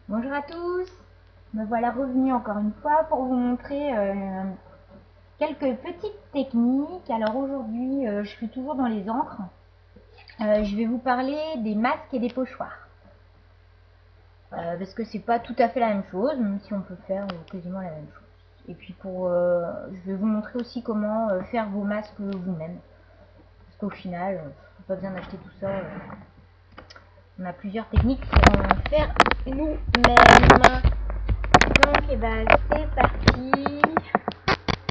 Bonjour à tous, me voilà revenue encore une fois pour vous montrer quelques petites techniques. Alors aujourd'hui je suis toujours dans les encres. Je vais vous parler des masques et des pochoirs. Parce que c'est pas tout à fait la même chose, même si on peut faire quasiment la même chose. Et puis je vais vous montrer aussi comment faire vos masques vous-même. Parce qu'au final, pas besoin d'acheter tout ça. On a plusieurs techniques pour en faire nous-mêmes. Donc et ben c'est parti.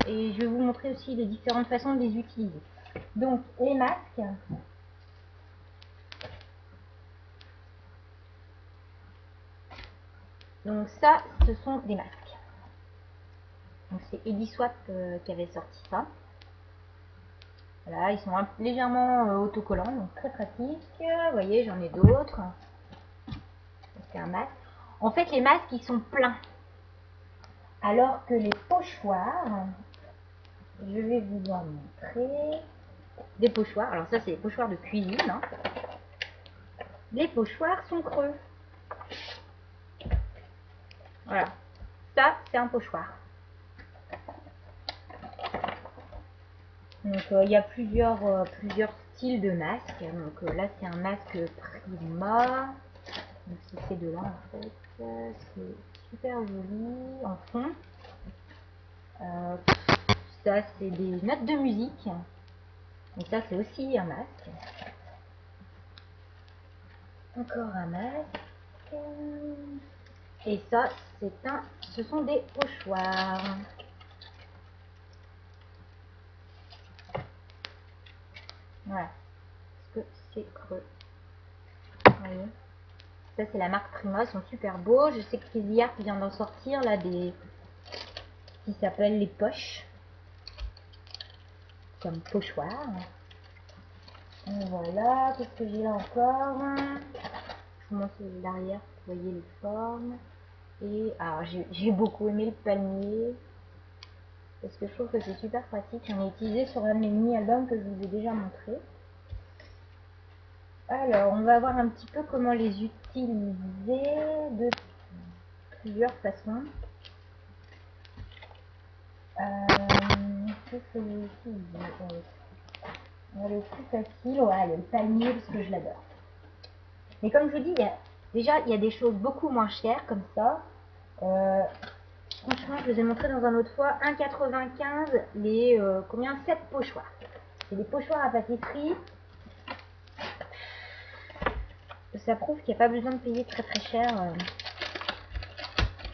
Et je vais vous montrer aussi les différentes façons de les utiliser. Donc les masques. Donc ça, ce sont des masques. Donc c'est Ediswap qui avait sorti ça. Voilà, ils sont légèrement autocollants, donc très pratique. Vous voyez, j'en ai d'autres. C'est un masque. En fait, les masques, ils sont pleins. Alors que les pochoirs, je vais vous en montrer. Des pochoirs, alors ça c'est des pochoirs de cuisine. Hein. Les pochoirs sont creux. Voilà, ça c'est un pochoir. Donc il y a plusieurs styles de masques. Donc là c'est un masque Prima. Donc c'est ces deux là en fait. C'est super joli en fond. Ça c'est des notes de musique. Donc ça c'est aussi un masque. Encore un masque. Et ça ce sont des pochoirs. Voilà. Parce que c'est creux. Vous voyez. Ça c'est la marque Prima, ils sont super beaux. Je sais que c'est hier qui vient d'en sortir là des qui s'appellent les poches. Comme pochoir. Et voilà, qu'est-ce que j'ai là encore? Je vous montre l'arrière, vous voyez les formes. Et alors j'ai beaucoup aimé le palmier. Parce que je trouve que c'est super pratique. J'en ai utilisé sur un de mes mini-albums que je vous ai déjà montré. Alors, on va voir un petit peu comment les utiliser de plusieurs façons. Qu'est-ce que j'ai utilisé? Le plus facile, ouais, le palmier parce que je l'adore. Mais comme je vous dis, déjà il y a des choses beaucoup moins chères comme ça. Franchement, je vous ai montré dans un autre fois, 1,95 les combien 7 pochoirs. C'est des pochoirs à pâtisserie. Ça prouve qu'il n'y a pas besoin de payer très très cher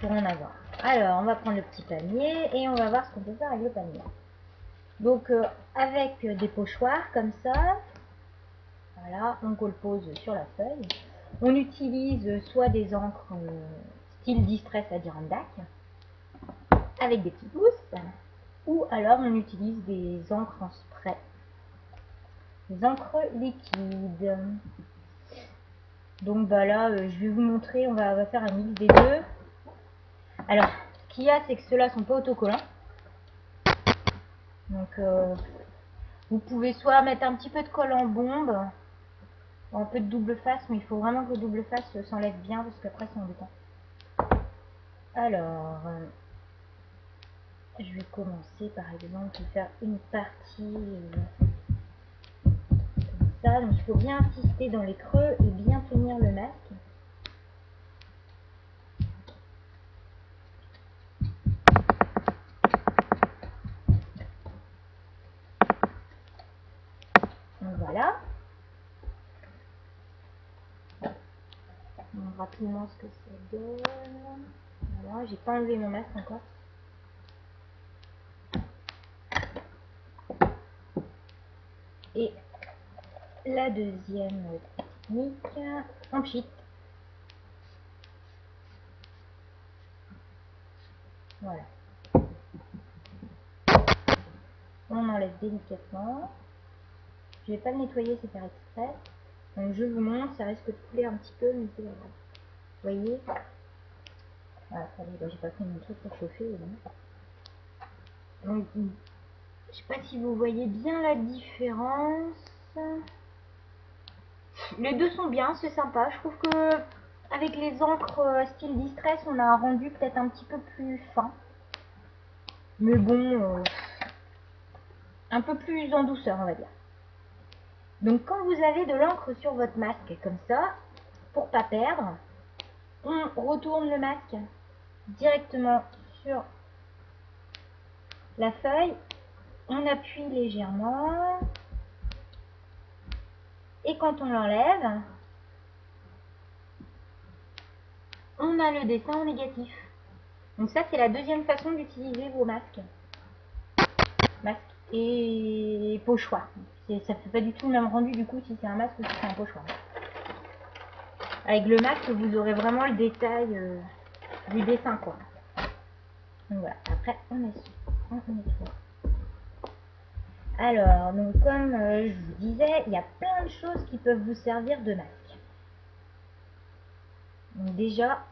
pour en avoir. Alors, on va prendre le petit panier et on va voir ce qu'on peut faire avec le panier. Donc, avec des pochoirs comme ça, voilà, on pose sur la feuille. On utilise soit des encres style Distress Adirondack avec des petits pouces, ou alors on utilise des encres en spray, des encres liquides. Donc bah là, je vais vous montrer, on va faire un mix des deux. Alors, ce qu'il y a, c'est que ceux-là sont pas autocollants. Donc, vous pouvez soit mettre un petit peu de colle en bombe, ou un peu de double face, mais il faut vraiment que le double face s'enlève bien, parce qu'après c'est embêtant. Alors, je vais commencer par exemple, faire une partie comme ça. Donc, il faut bien insister dans les creux et bien tenir le masque. Donc, voilà. Donc, rapidement ce que ça donne. Voilà, j'ai pas enlevé mon masque encore. Et la deuxième technique, on pchit. Voilà. On enlève délicatement. Je vais pas le nettoyer, c'est faire exprès. Donc je vous montre, ça risque de couler un petit peu, mais c'est pas grave. Vous voyez? Voilà, j'ai pas pris mon truc pour chauffer. Donc, je sais pas si vous voyez bien la différence. Les deux sont bien, c'est sympa. Je trouve que avec les encres style Distress, on a un rendu peut-être un petit peu plus fin. Mais bon, un peu plus en douceur, on va dire. Donc quand vous avez de l'encre sur votre masque comme ça, pour pas perdre, on retourne le masque directement sur la feuille, on appuie légèrement et quand on l'enlève, on a le dessin en négatif. Donc ça c'est la deuxième façon d'utiliser vos masques. Masque et pochoir. Ça fait pas du tout le même rendu du coup si c'est un masque ou si c'est un pochoir. Avec le masque vous aurez vraiment le détail du dessin quoi. Donc voilà, après on est Alors, donc comme je vous disais, il y a plein de choses qui peuvent vous servir de masque. Donc déjà,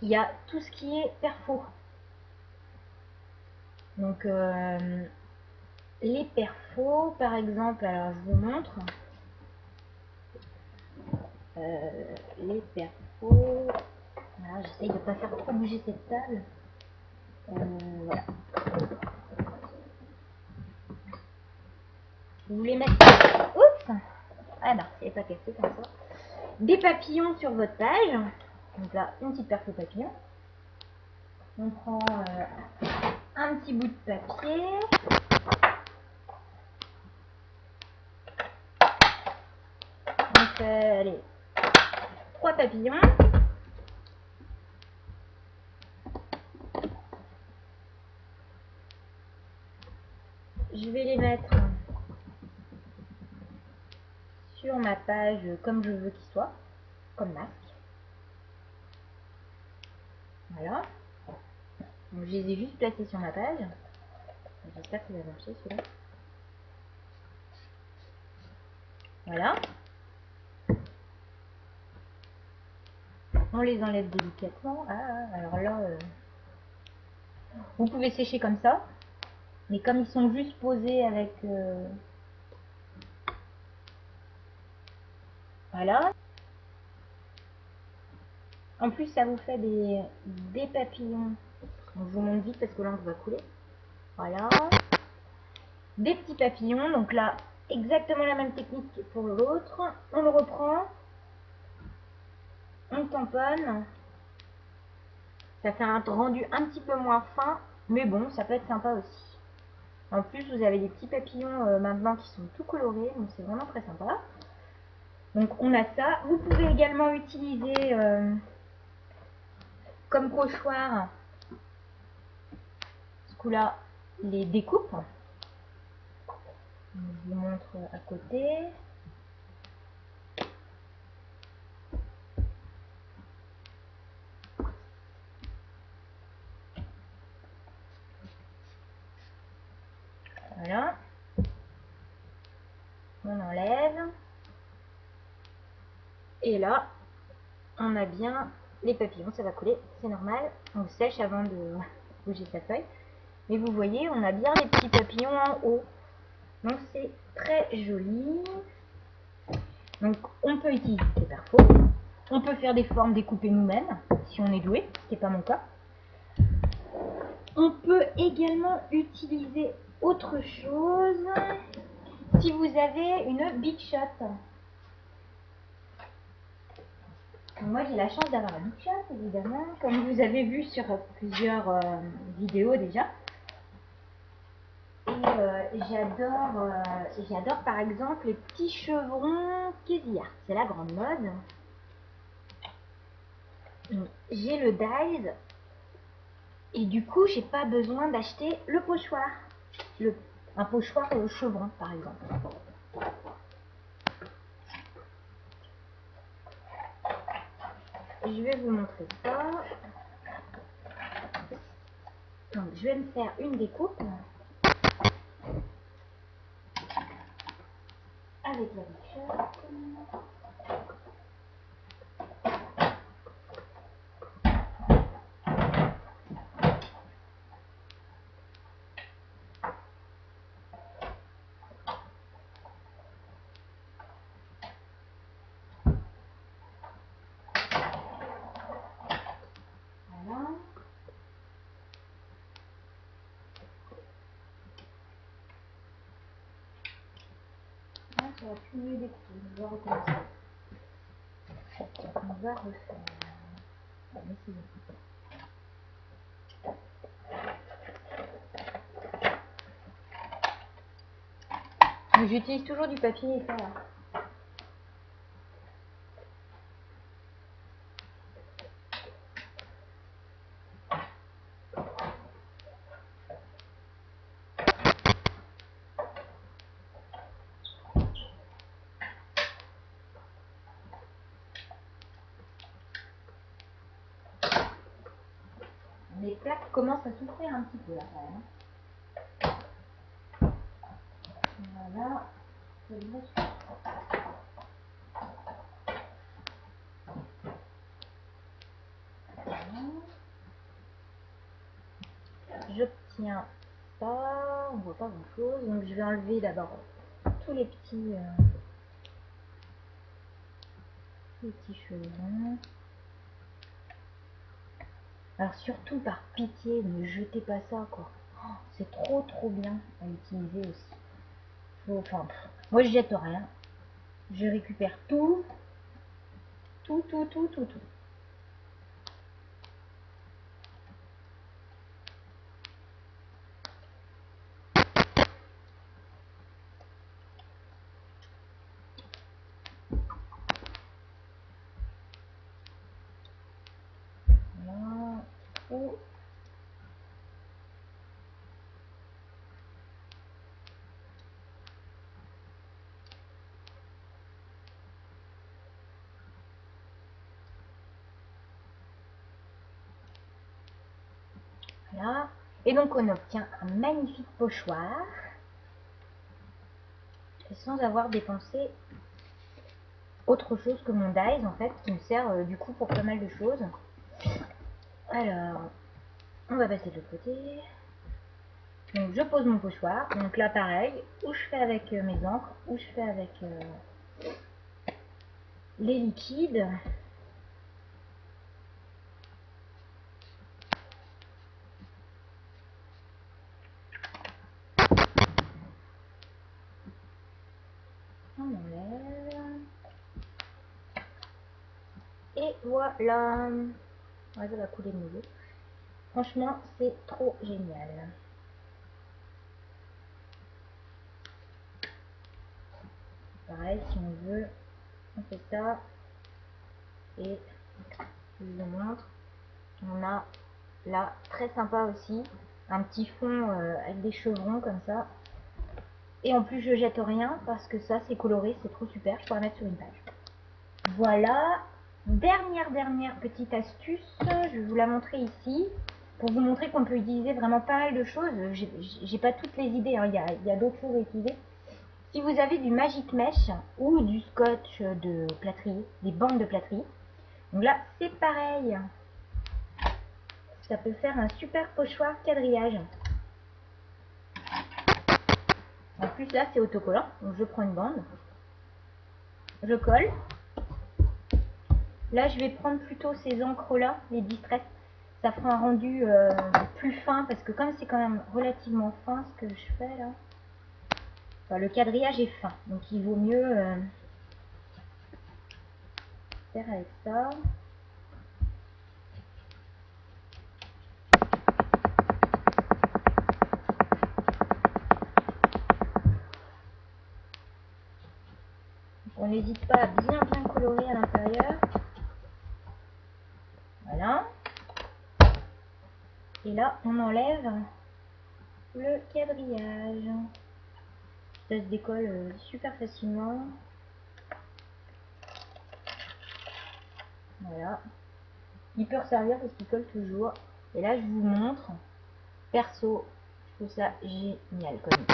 il y a tout ce qui est perfo. Donc les perfos, par exemple, alors je vous montre. Les perfos. Voilà, j'essaye de ne pas faire trop bouger cette table. Voilà. Vous voulez mettre... Oups. Ah non, c'est pas cassé comme ça. Des papillons sur votre page. Donc là, une petite perfo papillon. On prend un petit bout de papier. On fait, allez, 3 papillons. Je vais les mettre sur ma page comme je veux qu'ils soient, comme masque. Voilà. Donc, je les ai juste placés sur ma page. J'espère que ça va marcher celui-là. Voilà. On les enlève délicatement. Ah, alors là, vous pouvez sécher comme ça. Mais comme ils sont juste posés avec... Voilà. En plus, ça vous fait des papillons. Donc, je vous montre vite parce que l'encre va couler. Voilà. Des petits papillons. Donc là, exactement la même technique que pour l'autre. On le reprend. On tamponne. Ça fait un rendu un petit peu moins fin. Mais bon, ça peut être sympa aussi. En plus, vous avez des petits papillons maintenant qui sont tout colorés. Donc c'est vraiment très sympa. Donc on a ça. Vous pouvez également utiliser comme pochoir ce coup-là les découpes. Je vous montre à côté. Voilà. On enlève. Et là, on a bien les papillons. Ça va couler, c'est normal. On sèche avant de bouger sa feuille. Mais vous voyez, on a bien les petits papillons en haut. Donc c'est très joli. Donc on peut utiliser ces perfos. On peut faire des formes découpées nous-mêmes, si on est doué, ce qui n'est pas mon cas. On peut également utiliser autre chose si vous avez une Big Shot. Moi j'ai la chance d'avoir la Big Shot évidemment, comme vous avez vu sur plusieurs vidéos déjà. Et j'adore par exemple les petits chevrons Kézia. C'est la grande mode. J'ai le Dies. Et du coup, j'ai pas besoin d'acheter le pochoir. Un pochoir chevron, par exemple. Je vais vous montrer ça. Donc, je vais me faire une découpe. Avec la bichette. Ça va plus mieux des coups. On va recommencer. On va refaire. On va essayer. J'utilise toujours du papier et ça là. Les plaques commencent à souffrir un petit peu là quand même. Voilà. J'obtiens ça, on voit pas grand chose, donc je vais enlever d'abord tous les petits chevrons. Alors surtout par pitié, ne jetez pas ça quoi. Oh, c'est trop bien à utiliser aussi. Enfin, moi je jette rien. Je récupère tout. Tout. Voilà. Tout. Voilà. Et donc on obtient un magnifique pochoir. Et sans avoir dépensé autre chose que mon dies en fait, qui me sert du coup pour pas mal de choses. Alors, on va passer de l'autre côté. Donc je pose mon pochoir. Donc là pareil, où je fais avec mes encres, où je fais avec les liquides. On enlève. Et voilà. Ouais, ça va couler de nouveau. Franchement, c'est trop génial. Pareil, si on veut, on fait ça. Et je vous montre. On a là, très sympa aussi, un petit fond avec des chevrons comme ça. Et en plus, je jette rien parce que ça, c'est coloré, c'est trop super. Je pourrais mettre sur une page. Voilà. Dernière petite astuce. Je vais vous la montrer ici. Pour vous montrer qu'on peut utiliser vraiment pas mal de choses. J'ai pas toutes les idées, hein. Il y a d'autres choses à utiliser. Si vous avez du Magic Mesh ou du scotch de plâtrier, des bandes de plâtrier, donc là c'est pareil, ça peut faire un super pochoir quadrillage. En plus là c'est autocollant, donc je prends une bande, je colle. Là je vais prendre plutôt ces encres là, les Distress, ça fera un rendu plus fin parce que comme c'est quand même relativement fin ce que je fais là, enfin, le quadrillage est fin, donc il vaut mieux faire avec ça. On n'hésite pas à bien colorer à l'intérieur. Voilà. Et là, on enlève le quadrillage. Ça se décolle super facilement. Voilà. Il peut resservir parce qu'il colle toujours. Et là, je vous montre. Perso, je trouve ça génial comme.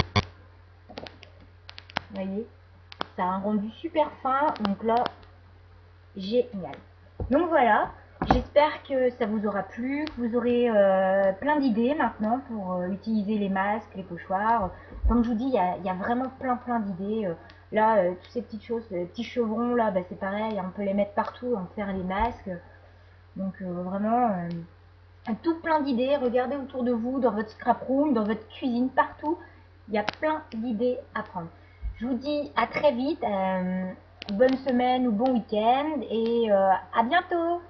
Vous voyez, ça a un rendu super fin. Donc là, génial. Donc voilà. J'espère que ça vous aura plu, que vous aurez plein d'idées maintenant pour utiliser les masques, les pochoirs. Comme je vous dis, il y a vraiment plein d'idées. Là, toutes ces petites choses, les petits chevrons, là, bah, c'est pareil, on peut les mettre partout, on peut faire les masques. Donc vraiment, tout plein d'idées. Regardez autour de vous, dans votre scrap room, dans votre cuisine, partout. Il y a plein d'idées à prendre. Je vous dis à très vite, bonne semaine ou bon week-end et à bientôt.